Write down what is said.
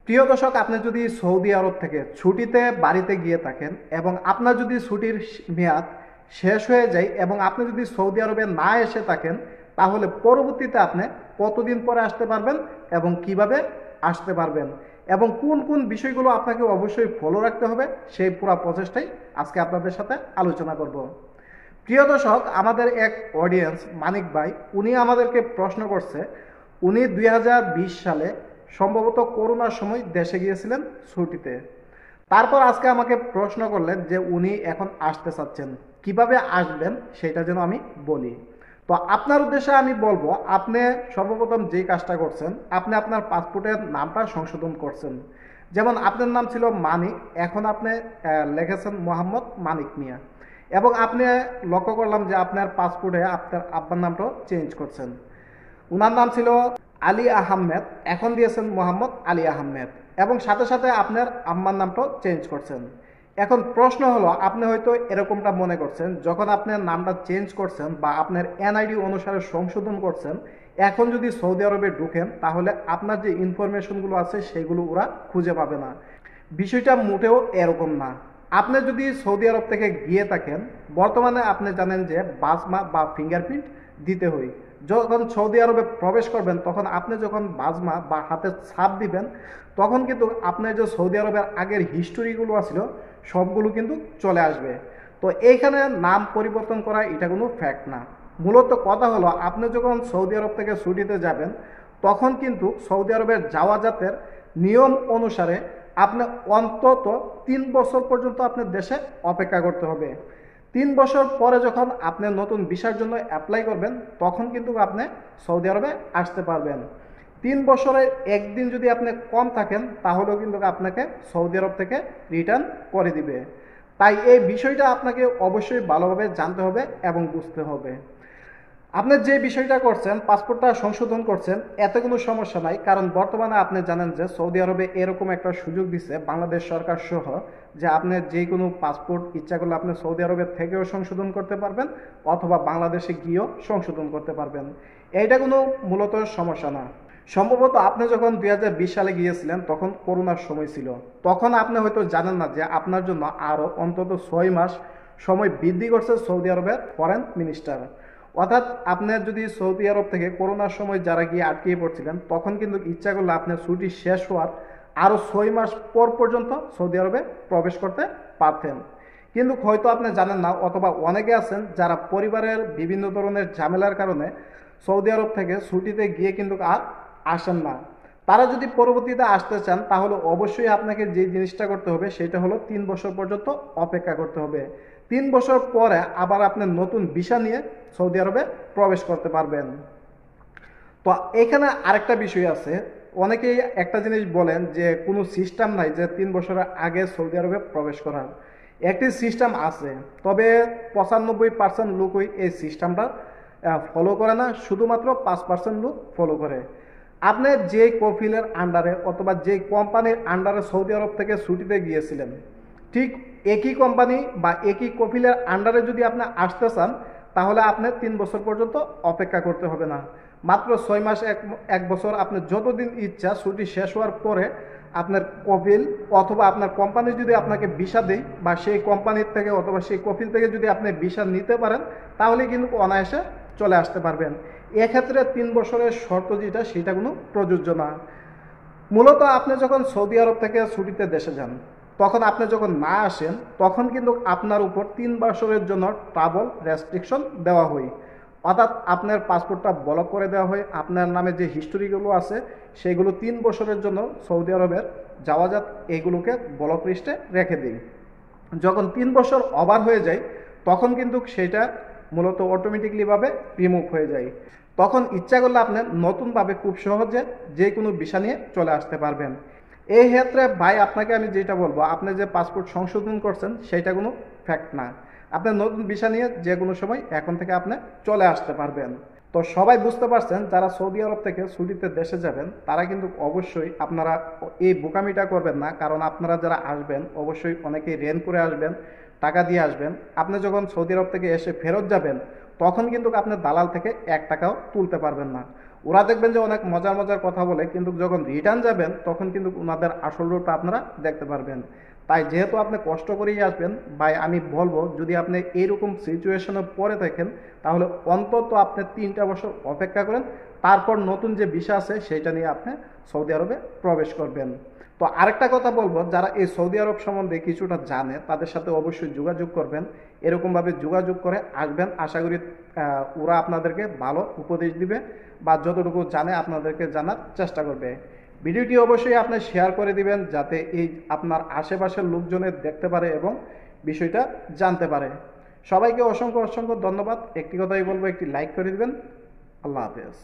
প্রিয় দর্শক, আপনি যদি সৌদি আরব থেকে ছুটিতে বাড়িতে গিয়ে থাকেন এবং আপনার যদি ছুটির মেয়াদ শেষ হয়ে যায় এবং আপনি যদি সৌদি আরবে না এসে থাকেন, তাহলে পরবর্তীতে আপনি কতদিন পরে আসতে পারবেন এবং কিভাবে আসতে পারবেন এবং কোন কোন বিষয়গুলো আপনাকে অবশ্যই ফলো রাখতে হবে, সেই পুরো প্রসেসটাই আজকে আপনাদের সাথে আলোচনা করব। প্রিয় দর্শক, আমাদের এক অডিয়েন্স মানিক ভাই, উনি আমাদেরকে প্রশ্ন করছে। উনি 2020 সালে সম্ভবত করোনার সময় দেশে গিয়েছিলেন ছুটিতে। তারপর আজকে আমাকে প্রশ্ন করলেন যে উনি এখন আসতে চাচ্ছেন, কিভাবে আসবেন সেটা যেন আমি বলি। তো আপনার উদ্দেশ্যে আমি বলবো, আপনি সর্বপ্রথম যেই কাজটা করছেন, আপনি আপনার পাসপোর্টের নামটা সংশোধন করছেন। যেমন আপনার নাম ছিল মানিক, এখন আপনি লিখেছেন মোহাম্মদ মানিক মিয়া। এবং আপনি লক্ষ্য করলাম যে আপনার পাসপোর্টে আপনার আব্বার নামটাও চেঞ্জ করছেন। উনার নাম ছিল আলী আহমেদ, এখন দিয়েছেন মোহাম্মদ আলী আহমেদ, এবং সাথে সাথে আপনার আম্মার নামটাও চেঞ্জ করছেন। এখন প্রশ্ন হলো, আপনি হয়তো এরকমটা মনে করছেন, যখন আপনার নামটা চেঞ্জ করছেন বা আপনার এনআইডি অনুসারে সংশোধন করছেন, এখন যদি সৌদি আরবে ঢুকেন তাহলে আপনার যে ইনফরমেশনগুলো আছে সেগুলো ওরা খুঁজে পাবে না। বিষয়টা মোটেও এরকম না। আপনি যদি সৌদি আরব থেকে গিয়ে থাকেন, বর্তমানে আপনি জানেন যে বাসমা বা ফিঙ্গারপ্রিন্ট দিতে হয়। যখন সৌদি আরবে প্রবেশ করবেন, তখন আপনি যখন বাজমা বা হাতে ছাপ দিবেন, তখন কিন্তু আপনার যে সৌদি আরবের আগের হিস্টোরিগুলো আছিল সবগুলো কিন্তু চলে আসবে। তো এইখানে নাম পরিবর্তন করা এটা কোনো ফ্যাক্ট না। মূলত কথা হলো, আপনি যখন সৌদি আরব থেকে ছুটিতে যাবেন, তখন কিন্তু সৌদি আরবের যাওয়াজাতের নিয়ম অনুসারে আপনি অন্তত 3 বছর পর্যন্ত আপনার দেশে অপেক্ষা করতে হবে। 3 বছর পরে যখন আপনি নতুন ভিসার জন্য অ্যাপ্লাই করবেন, তখন কিন্তু আপনি সৌদি আরবে আসতে পারবেন। 3 বছরে একদিন যদি আপনি কম থাকেন, তাহলেও কিন্তু আপনাকে সৌদি আরব থেকে রিটার্ন করে দিবে। তাই এই বিষয়টা আপনাকে অবশ্যই ভালোভাবে জানতে হবে এবং বুঝতে হবে। আপনি যে বিষয়টা করছেন, পাসপোর্টটা সংশোধন করছেন, এতে কোনো সমস্যা নাই। কারণ বর্তমানে আপনি জানেন যে সৌদি আরবে এরকম একটা সুযোগ দিচ্ছে বাংলাদেশ সরকার সহ, যে আপনি যে কোনো পাসপোর্ট ইচ্ছা করলে আপনি সৌদি আরবের থেকেও সংশোধন করতে পারবেন অথবা বাংলাদেশে গিয়েও সংশোধন করতে পারবেন। এইটা কোনো মূলত সমস্যা না। সম্ভবত আপনি যখন 2020 সালে গিয়েছিলেন, তখন করোনার সময় ছিল। তখন আপনি হয়তো জানেন না যে আপনার জন্য আরও অন্তত 6 মাস সময় বৃদ্ধি করছে সৌদি আরবের ফরেন মিনিস্টার। অর্থাৎ আপনার যদি সৌদি আরব থেকে করোনার সময় যারা গিয়ে আটকিয়ে পড়ছিলেন, তখন কিন্তু ইচ্ছা করলে আপনার ছুটি শেষ হওয়ার আরও 6 মাস পর পর্যন্ত সৌদি আরবে প্রবেশ করতে পারতেন। কিন্তু হয়তো আপনি জানেন না, অথবা অনেকে আছেন যারা পরিবারের বিভিন্ন ধরনের ঝামেলার কারণে সৌদি আরব থেকে ছুটিতে গিয়ে কিন্তু আর আসেন না। তারা যদি পরবর্তীতে আসতে চান, তাহলে অবশ্যই আপনাকে যে জিনিসটা করতে হবে সেটা হলো 3 বছর পর্যন্ত অপেক্ষা করতে হবে। 3 বছর পরে আবার আপনি নতুন ভিসা নিয়ে সৌদি আরবে প্রবেশ করতে পারবেন। তো এখানে আরেকটা বিষয় আছে। অনেকেই একটা জিনিস বলেন যে কোনো সিস্টেম নাই যে 3 বছরের আগে সৌদি আরবে প্রবেশ করার। একটি সিস্টেম আছে, তবে 95% লোকই এই সিস্টেমটা ফলো করে না, শুধুমাত্র 5% লোক ফলো করে। আপনি যে কফিলের আন্ডারে অথবা যে কোম্পানির আন্ডারে সৌদি আরব থেকে ছুটিতে গিয়েছিলেন, ঠিক একই কোম্পানি বা একই কফিলের আন্ডারে যদি আপনি আসতে চান, তাহলে আপনি 3 বছর পর্যন্ত অপেক্ষা করতে হবে না। মাত্র 6 মাস, এক বছর, আপনি যতদিন ইচ্ছা ছুটি শেষ হওয়ার পরে আপনার কফিল অথবা আপনার কোম্পানি যদি আপনাকে ভিসা দেয়, বা সেই কোম্পানির থেকে অথবা সেই কফিল থেকে যদি আপনি ভিসা নিতে পারেন, তাহলে কিন্তু অনায়াসে চলে আসতে পারবেন। এক্ষেত্রে 3 বছরের শর্ত যেটা, সেটা কোনো প্রযোজ্য না। মূলত আপনি যখন সৌদি আরব থেকে ছুটিতে দেশে যান, তখন আপনি যখন না আসেন, তখন কিন্তু আপনার উপর 3 বছরের জন্য ট্রাভেল রেস্ট্রিকশন দেওয়া হয়। অর্থাৎ আপনার পাসপোর্টটা ব্লক করে দেওয়া হয়। আপনার নামে যে হিস্টোরিগুলো আছে সেগুলো 3 বছরের জন্য সৌদি আরবের যাওয়াজাত এগুলোকে ব্লক লিস্টে রেখে দিই। যখন 3 বছর ওভার হয়ে যায়, তখন কিন্তু সেটা মূলত অটোমেটিকলিভাবে রিমুভ হয়ে যায়। তখন ইচ্ছা করলে আপনি নতুনভাবে খুব সহজে যে কোনো ভিসা নিয়ে চলে আসতে পারবেন। এই ক্ষেত্রে ভাই, আপনাকে আমি যেটা বলবো, আপনি যে পাসপোর্ট সংশোধন করছেন সেটা কোনো ফ্যাক্ট না। আপনি নতুন ভিসা নিয়ে যে কোনো সময় এখন থেকে আপনি চলে আসতে পারবেন। তো সবাই বুঝতে পারছেন, যারা সৌদি আরব থেকে ছুটিতে দেশে যাবেন, তারা কিন্তু অবশ্যই আপনারা এই বোকামিটা করবেন না। কারণ আপনারা যারা আসবেন, অবশ্যই অনেকেই রেন্ট করে আসবেন, টাকা দিয়ে আসবেন। আপনি যখন সৌদি আরব থেকে এসে ফেরত যাবেন, তখন কিন্তু আপনার দালাল থেকে 1 টাকাও তুলতে পারবেন না। ওরা দেখবেন যে অনেক মজার মজার কথা বলে, কিন্তু যখন রিটার্ন যাবেন তখন কিন্তু ওনাদের আসল রূপটা আপনারা দেখতে পারবেন। তাই যেহেতু আপনি কষ্ট করেই আসবেন, ভাই আমি বলবো যদি আপনি এইরকম সিচুয়েশনে পড়ে থাকেন তাহলে অন্তত আপনি 3টা বছর অপেক্ষা করেন, তারপর নতুন যে ভিসা আছে সেটা নিয়ে আপনি সৌদি আরবে প্রবেশ করবেন। তো আরেকটা কথা বলবো, যারা এই সৌদি আরব সম্বন্ধে কিছুটা জানে তাদের সাথে অবশ্যই যোগাযোগ করবেন, এরকমভাবে যোগাযোগ করে আসবেন। আশা করি ওরা আপনাদেরকে ভালো উপদেশ দিবে বা যতটুকু জানে আপনাদেরকে জানার চেষ্টা করবে। ভিডিওটি অবশ্যই আপনি শেয়ার করে দিবেন যাতে এই আপনার আশেপাশের লোকজনের দেখতে পারে এবং বিষয়টা জানতে পারে। সবাইকে অসংখ্য অসংখ্য ধন্যবাদ। একটি কথাই বলবো, একটি লাইক করে দিবেন। আল্লাহ হাফেজ।